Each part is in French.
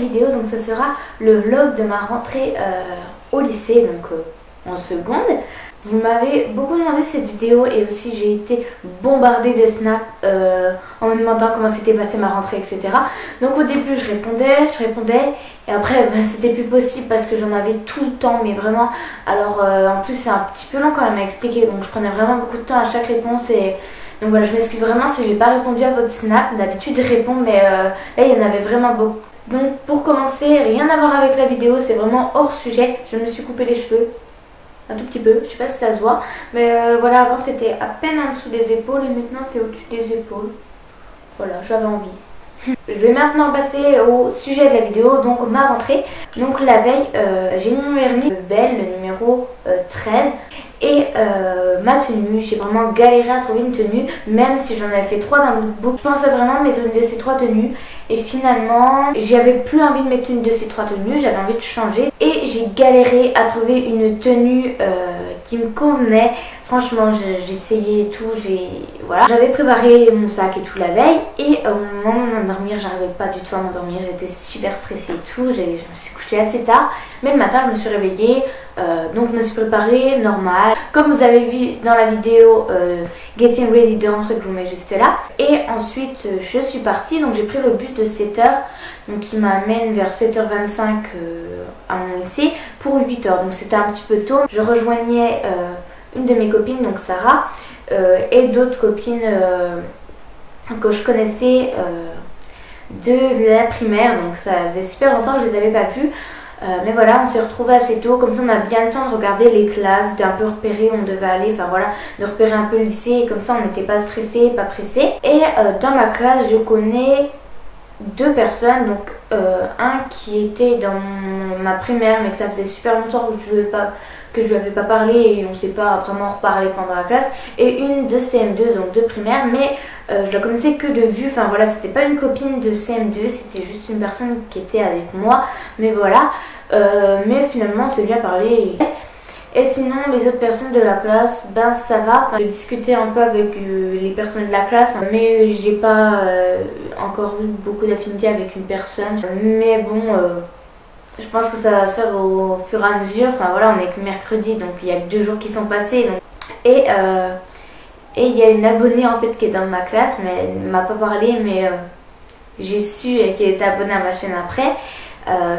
vidéo, donc ça sera le vlog de ma rentrée au lycée, donc en seconde. Vous m'avez beaucoup demandé cette vidéo et aussi j'ai été bombardée de snaps en me demandant comment s'était passée ma rentrée, etc. Donc au début je répondais et après c'était plus possible parce que j'en avais tout le temps, mais vraiment. Alors en plus c'est un petit peu long quand même à expliquer, donc je prenais vraiment beaucoup de temps à chaque réponse et donc voilà, je m'excuse vraiment si j'ai pas répondu à votre snap. D'habitude je réponds, mais là il y en avait vraiment beaucoup. Donc pour commencer, rien à voir avec la vidéo, c'est vraiment hors sujet. Je me suis coupé les cheveux un tout petit peu, je sais pas si ça se voit, mais voilà, avant c'était à peine en dessous des épaules et maintenant c'est au-dessus des épaules. Voilà, j'avais envie. Je vais maintenant passer au sujet de la vidéo, donc ma rentrée. Donc la veille, j'ai mis mon vernis belle, le numéro 13. Et ma tenue, j'ai vraiment galéré à trouver une tenue, même si j'en avais fait 3 dans le lookbook. Je pensais vraiment mettre une de ces 3 tenues. Et finalement, j'avais plus envie de mettre une de ces 3 tenues, j'avais envie de changer. Et j'ai galéré à trouver une tenue qui me convenait. Franchement, j'ai essayé tout, voilà. J'avais préparé mon sac et tout la veille. Et au moment de m'endormir, j'arrivais pas du tout à m'endormir. J'étais super stressée et tout. Je me suis couchée assez tard. Mais le matin, je me suis réveillée. Donc je me suis préparée normal. Comme vous avez vu dans la vidéo Getting Ready de rentrée que je vous mets juste là. Et ensuite, je suis partie. Donc j'ai pris le bus de 7h. Donc qui m'amène vers 7h25 à mon lycée pour 8h. Donc c'était un petit peu tôt. Je rejoignais une de mes copines, donc Sarah, et d'autres copines que je connaissais de la primaire. Donc ça faisait super longtemps que je les avais pas vues. Mais voilà, on s'est retrouvés assez tôt, comme ça on a bien le temps de regarder les classes, d'un peu repérer où on devait aller, enfin voilà, de repérer un peu le lycée, et comme ça on n'était pas stressé, pas pressé. Et dans ma classe, je connais 2 personnes, donc un qui était dans ma primaire, mais que ça faisait super longtemps que je lui avais pas parlé et on s'est pas vraiment reparlé pendant la classe, et une de CM2, donc de primaire, mais je la connaissais que de vue, enfin voilà, c'était pas une copine de CM2, c'était juste une personne qui était avec moi, mais voilà, mais finalement on s'est bien parlé. Et sinon les autres personnes de la classe, ben ça va, enfin, j'ai discuté un peu avec les personnes de la classe, mais j'ai pas encore eu beaucoup d'affinité avec une personne, mais bon, je pense que ça va se faire au fur et à mesure. Enfin voilà, on est que mercredi, donc il y a que 2 jours qui sont passés. Donc. Et il y a une abonnée en fait qui est dans ma classe, mais elle ne m'a pas parlé, mais j'ai su qu'elle était abonnée à ma chaîne après,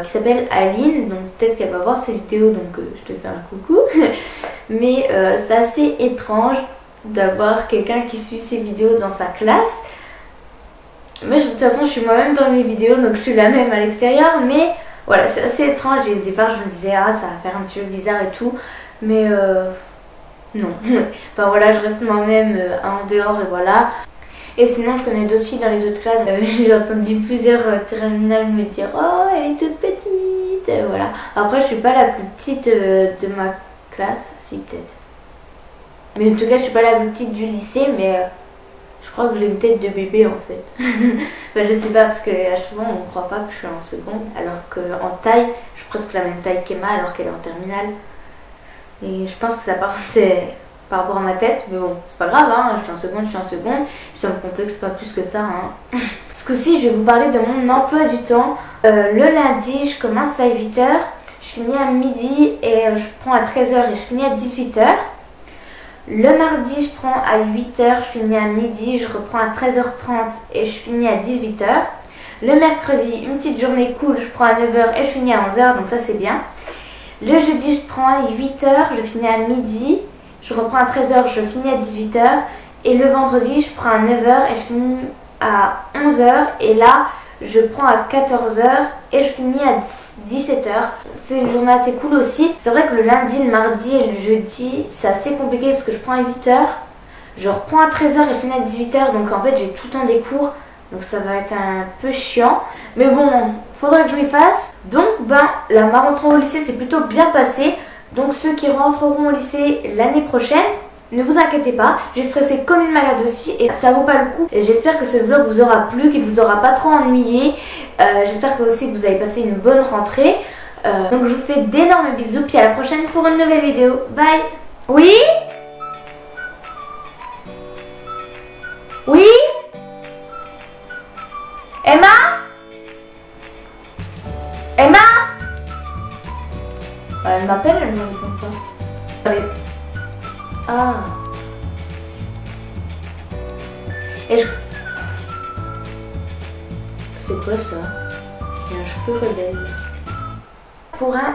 qui s'appelle Aline. Donc peut-être qu'elle va voir ces vidéos, donc je te fais un coucou. Mais c'est assez étrange d'avoir quelqu'un qui suit ces vidéos dans sa classe. Mais de toute façon, je suis moi-même dans mes vidéos, donc je suis la même à l'extérieur, mais voilà, c'est assez étrange et au départ je me disais ah ça va faire un petit peu bizarre et tout, mais non. Enfin voilà, je reste moi-même en dehors et voilà. Et sinon je connais d'autres filles dans les autres classes, j'ai entendu plusieurs terminales me dire oh elle est toute petite, voilà. Après je suis pas la plus petite de ma classe, si peut-être. Mais en tout cas je suis pas la plus petite du lycée, mais je crois que j'ai une tête de bébé en fait. Enfin, je sais pas parce que souvent on ne croit pas que je suis en seconde, alors qu'en taille, je suis presque la même taille qu'Emma alors qu'elle est en terminale. Et je pense que c'est par rapport à ma tête, mais bon, c'est pas grave, hein, je suis en seconde, ça me complexe pas plus que ça. Hein. Ce coup-ci, je vais vous parler de mon emploi du temps. Le lundi, je commence à 8h, je finis à midi et je prends à 13h et je finis à 18h. Le mardi, je prends à 8h, je finis à midi, je reprends à 13h30 et je finis à 18h. Le mercredi, une petite journée cool, je prends à 9h et je finis à 11h, donc ça c'est bien. Le jeudi, je prends à 8h, je finis à midi, je reprends à 13h, je finis à 18h. Et le vendredi, je prends à 9h et je finis à 11h. Et là, je prends à 14h et je finis à 17h. C'est une journée assez cool aussi. C'est vrai que le lundi, le mardi et le jeudi, c'est assez compliqué parce que je prends à 8h, je reprends à 13h et je finis à 18h. Donc en fait, j'ai tout le temps des cours. Donc ça va être un peu chiant. Mais bon, faudrait que je m'y fasse. Donc ben, là, ma rentrée au lycée s'est plutôt bien passée. Donc ceux qui rentreront au lycée l'année prochaine, ne vous inquiétez pas, j'ai stressé comme une malade aussi et ça vaut pas le coup. J'espère que ce vlog vous aura plu, qu'il vous aura pas trop ennuyé. J'espère que aussi que vous avez passé une bonne rentrée. Donc je vous fais d'énormes bisous, puis à la prochaine pour une nouvelle vidéo. Bye. Oui? Oui? Emma? elle me répond pas. Allez. Ah. Et je... C'est quoi ça? Il y a un cheveu rebelle. Pour un...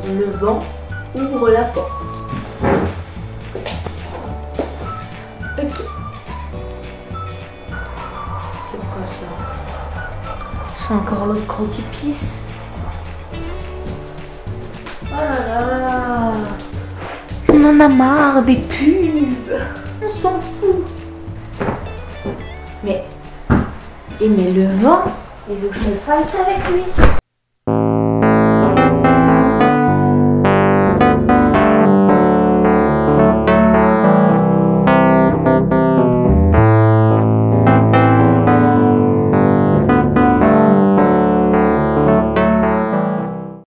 Le vent ouvre la porte. Ok. C'est quoi ça? C'est encore l'autre croquis-pisse. Oh là là. On en a marre des pubs. On s'en fout. Mais... Et mais le vent, il veut que je me fight avec lui.